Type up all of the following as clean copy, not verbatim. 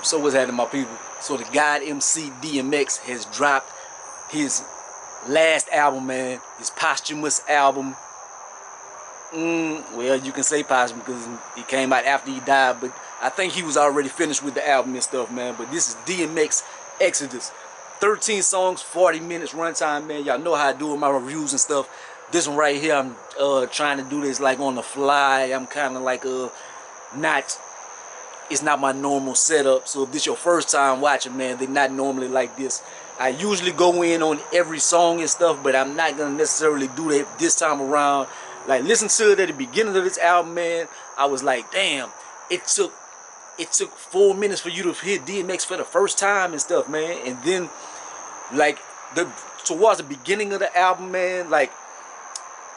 So what's happening, my people? So the God MC DMX has dropped his last album, man. His posthumous album. Well, you can say posthumous because it came out after he died, but I think he was already finished with the album and stuff, man. But this is DMX Exodus. 13 songs, 40 minutes runtime, man. Y'all know how I do with my reviews and stuff. This one right here, I'm trying to do this like on the fly. I'm kind of like it's not my normal setup. So if this your first time watching, man, they're not normally like this. I usually go in on every song and stuff, but I'm not gonna necessarily do that this time around. Like, listen to it at the beginning of this album, man. I was like, damn, it took 4 minutes for you to hear DMX for the first time and stuff, man. And then like towards the beginning of the album, man, like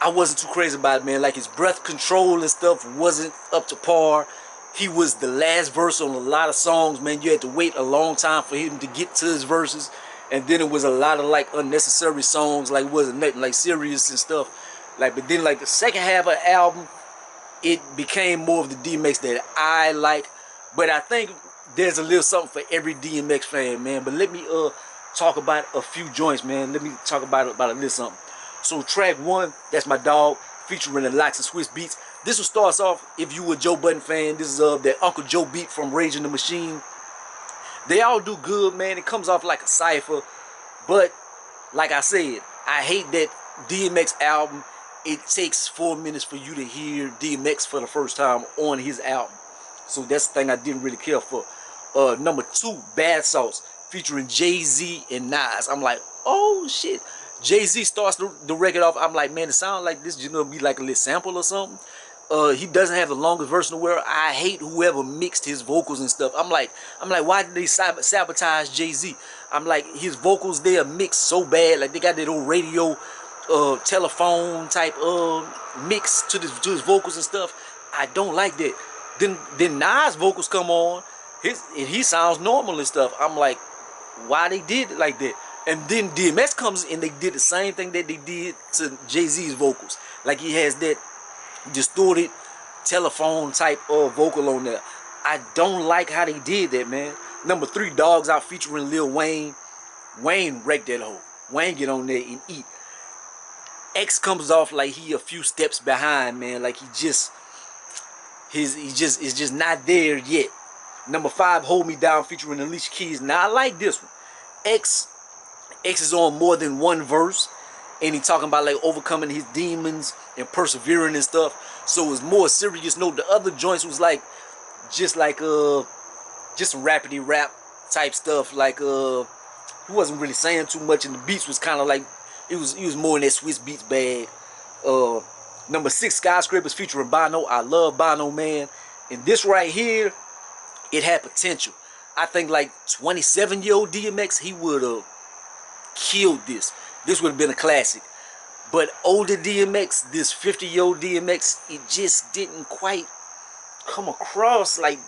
I wasn't too crazy about it, man. Like his breath control and stuff wasn't up to par. He was the last verse on a lot of songs, man. You had to wait a long time for him to get to his verses. And then it was a lot of like unnecessary songs, like wasn't nothing like serious and stuff. Like, but then like the second half of the album, it became more of the DMX that I like. But I think there's a little something for every DMX fan, man. But let me talk about a few joints, man. Let me talk about a little something. So track 1, that's my dog, featuring the Locks and Swiss Beats. This one starts off, if you a Joe Budden fan, this is that Uncle Joe beat from Rage in the Machine. They all do good, man. It comes off like a cipher. But like I said, I hate that DMX album, it takes 4 minutes for you to hear DMX for the first time on his album. So that's the thing I didn't really care for. Number 2, Bad Sauce, featuring Jay-Z and Nas. I'm like, oh shit. Jay-Z starts the record off. I'm like, man, it sounds like this is gonna be like a little sample or something. He doesn't have the longest verse in the world. I hate whoever mixed his vocals and stuff. I'm like, why did they sabotage Jay-Z? I'm like, his vocals, they are mixed so bad. Like, they got that old radio, telephone type mix to his vocals and stuff. I don't like that. Then Nas' vocals come on. He sounds normal and stuff. I'm like, why they did it like that? And then DMX comes and they did the same thing that they did to Jay-Z's vocals. Like, he has that distorted telephone type of vocal on there. I don't like how they did that, man. Number 3, Dogs Out, featuring Lil Wayne. Wayne wrecked that hoe. Wayne get on there and eat. X comes off like he a few steps behind, man. Like he just is just not there yet. Number 5, Hold Me Down, featuring Alicia Keys. Now I like this one. X is on more than one verse, and he talking about like overcoming his demons and persevering and stuff. So it's more serious note. The other joints was like just some rapidy rap type stuff. Like he wasn't really saying too much, and the beats was kind of like he was more in that Swiss Beats bag. Number 6, Skyscrapers, featuring Bono. I love Bono, man. And this right here, it had potential. I think like 27-year-old DMX, he would have killed this. This would have been a classic. But older DMX, this 50-year-old DMX, it just didn't quite come across like,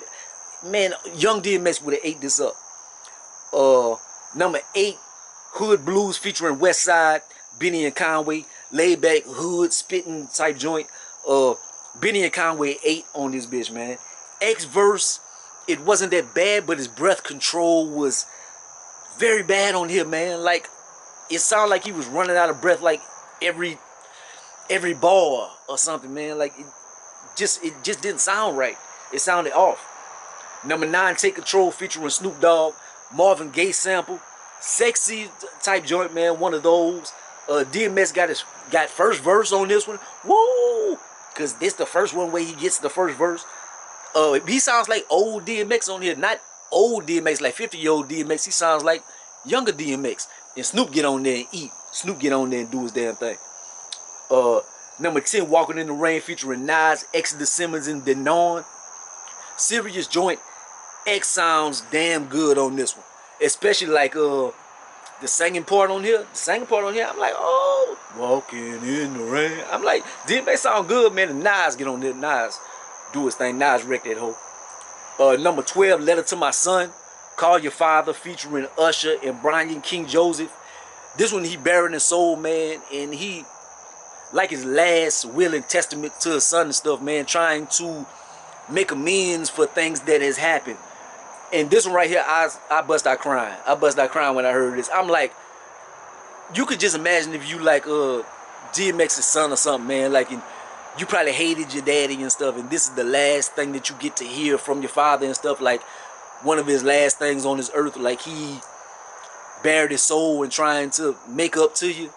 man, young DMX would have ate this up. Number 8, Hood Blues, featuring Westside, Benny and Conway. Laid back, hood, spitting type joint. Benny and Conway ate on this bitch, man. X verse, it wasn't that bad, but his breath control was very bad on here, man. Like, it sounded like he was running out of breath like every bar or something, man. Like, it just didn't sound right. It sounded off. Number 9, Take Control, featuring Snoop Dogg. Marvin Gaye sample. Sexy type joint, man. One of those. DMX got first verse on this one. Woo! Because this the first one where he gets the first verse. He sounds like old DMX on here. Not old DMX, like 50-year-old DMX. He sounds like younger DMX. And Snoop get on there and eat. Snoop get on there and do his damn thing. Number 10, Walking in the Rain, featuring Nas, Exodus Simmons, and Denon. Serious joint. X sounds damn good on this one. Especially like the singing part on here. The singing part on here, I'm like, oh, walking in the rain. I'm like, DMX sound good, man. And Nas get on there. Nas do his thing. Nas wreck that hoe. Number 12, Letter to My Son, Call Your Father, featuring Usher and Brian King Joseph. This one, he buried his soul, man. And he, like his last will and testament to his son and stuff, man, trying to make amends for things that has happened. And this one right here, I bust out crying. I bust out crying when I heard this. I'm like, you could just imagine if you like DMX's son or something, man. Like, you probably hated your daddy and stuff, and this is the last thing that you get to hear from your father and stuff. Like, one of his last things on this earth. Like, he bared his soul in trying to make up to you,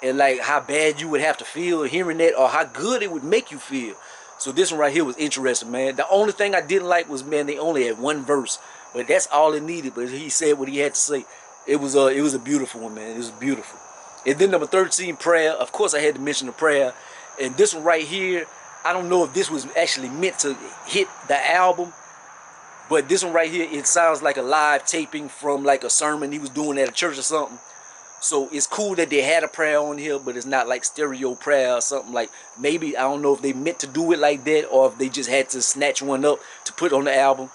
and like how bad you would have to feel hearing that, or how good it would make you feel. So this one right here was interesting, man. The only thing I didn't like was, man, they only had one verse, but that's all it needed. But he said what he had to say. It was a beautiful one, man. It was beautiful. And then number 13, prayer. Of course, I had to mention the prayer. And this one right here, I don't know if this was actually meant to hit the album, but this one right here, it sounds like a live taping from like a sermon he was doing at a church or something. So it's cool that they had a prayer on here, but it's not like stereo prayer or something. Like, maybe, I don't know if they meant to do it like that, or if they just had to snatch one up to put on the album.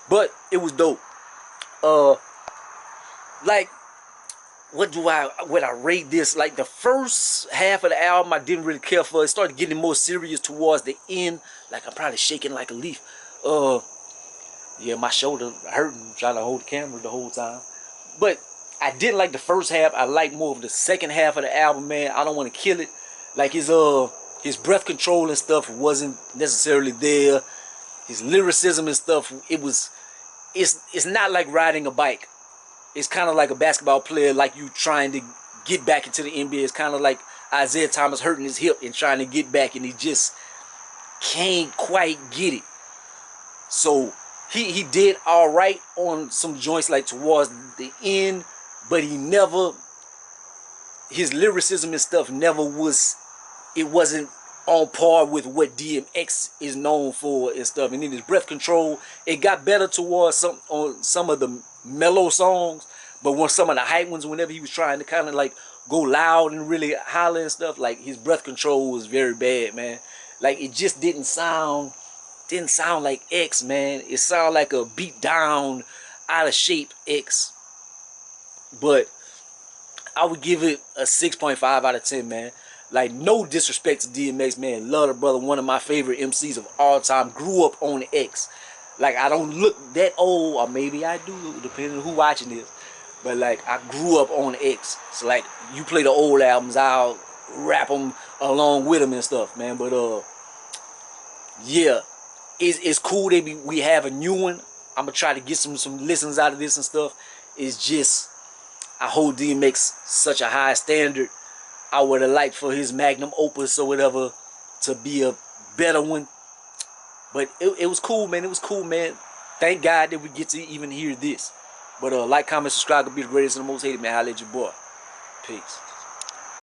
But it was dope. Like, what I rate this? Like, the first half of the album I didn't really care for. It started getting more serious towards the end. Like, I'm probably shaking like a leaf. Yeah, my shoulder hurting trying to hold the camera the whole time. But I didn't like the first half. I like more of the second half of the album, man. I don't want to kill it. Like, his breath control and stuff wasn't necessarily there. His lyricism and stuff, it's not like riding a bike. It's kind of like a basketball player, like you trying to get back into the NBA. It's kind of like Isaiah Thomas hurting his hip and trying to get back, and he just can't quite get it. So he did all right on some joints like towards the end, but his lyricism and stuff it wasn't on par with what DMX is known for and stuff. And then his breath control, it got better towards some of the mellow songs, but when some of the hype ones, whenever he was trying to kind of like go loud and really holler and stuff, like, his breath control was very bad, man. Like, it just didn't sound like X, man. It sounded like a beat down, out of shape X. But I would give it a 6.5 out of 10, man. Like, no disrespect to DMX, man. Love the brother, one of my favorite MCs of all time. Grew up on X. Like, I don't look that old, or maybe I do, depending on who watching this. But like, I grew up on X. So like, you play the old albums, I'll rap them along with them and stuff, man. But yeah, it's cool that we have a new one. I'm gonna try to get some listens out of this and stuff. It's just, I hold DMX such a high standard. I would have liked for his magnum opus or whatever to be a better one. But it was cool, man. It was cool, man. Thank God that we get to even hear this. But like, comment, subscribe. Be the greatest and the most hated, man. Holla at your boy. Peace.